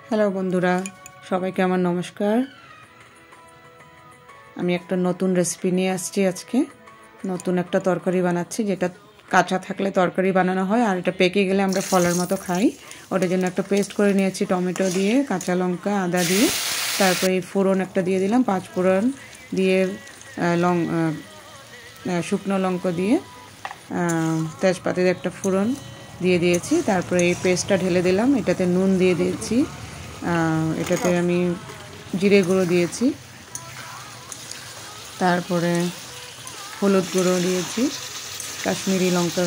Hello বন্ধুরা, সবাইকে আমার নমস্কার। আমি একটা নতুন রেসিপি নিয়ে আসছি আজকে। নতুন একটা তরকারি বানাচ্ছি, যেটা কাঁচা থাকলে তরকারি বানানো হয়, আর এটা পেকে গেলে আমরা ফলের মতো খাই। ওটার জন্য একটা পেস্ট করে নিয়েছি টমেটো দিয়ে, কাঁচা লঙ্কা, আদা দিয়ে। তারপরে এই ফোড়ন একটা দিয়ে দিলাম, 5 ফোড়ন দিয়ে, শুকনো লঙ্কা দিয়ে, তেজপাতের একটা ফোড়ন দিয়ে দিয়েছি। তারপরে এই পেস্টটা ঢেলে দিলাম, এটাতে নুন দিয়ে দিয়েছি, এটাতে আমি জিরে গুঁড়ো দিয়েছি, তারপরে হলুদ গুঁড়ো দিয়েছি, কাশ্মীরি লঙ্কা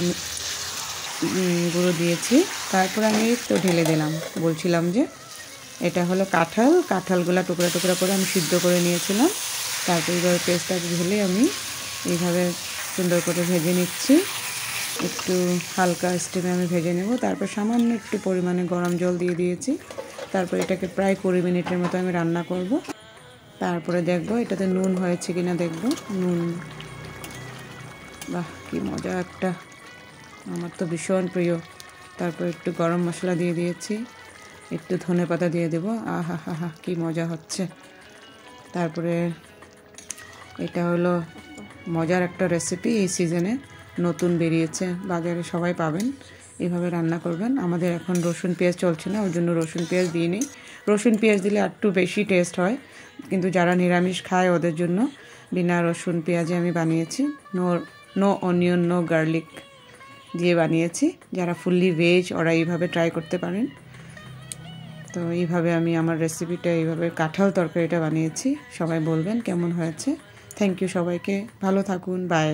গুঁড়ো দিয়েছি। তারপরে আমি তো ঢেলে দিলাম। বলছিলাম যে এটা হলো কাঁঠালগুলো টুকরা টুকরা করে আমি সিদ্ধ করে নিয়েছিলাম। তারপর এবার পেস্টটা ঢেলে আমি এইভাবে সুন্দর করে ভেজে নিচ্ছি। একটু হালকা স্টিমে আমি ভেজে নেব। তারপর সামান্য একটু পরিমাণে গরম জল দিয়ে দিয়েছি। তারপর এটাকে প্রায় 20 মিনিটের মতো আমি রান্না করব। তারপরে দেখব এটাতে নুন হয়েছে কিনা, দেখব নুন। বাহ, কি মজা একটা, আমার তো ভীষণ প্রিয়। তারপর একটু গরম মশলা দিয়ে দিয়েছি, একটু ধনেপাতা দিয়ে দেবো। আহা হা হা, কী মজা হচ্ছে। তারপরে এটা হলো মজার একটা রেসিপি, এই সিজনে নতুন বেরিয়েছে, বাজারে সবাই পাবেন। এইভাবে রান্না করবেন। আমাদের এখন রসুন পেঁয়াজ চলছে না, ওই জন্য রসুন পেঁয়াজ দিই নি। রসুন পেঁয়াজ দিলে একটু বেশি টেস্ট হয়, কিন্তু যারা নিরামিষ খায় ওদের জন্য বিনা রসুন পেঁয়াজে আমি বানিয়েছি। নো অনিয়ন, নো গার্লিক দিয়ে বানিয়েছি। যারা ফুললি ভেজ ওরা এইভাবে ট্রাই করতে পারেন। তো এইভাবে আমি আমার রেসিপিটা, এইভাবে কাঁঠাল তরকারিটা বানিয়েছি। সবাই বলবেন কেমন হয়েছে। থ্যাংক ইউ সবাইকে, ভালো থাকুন, বাই।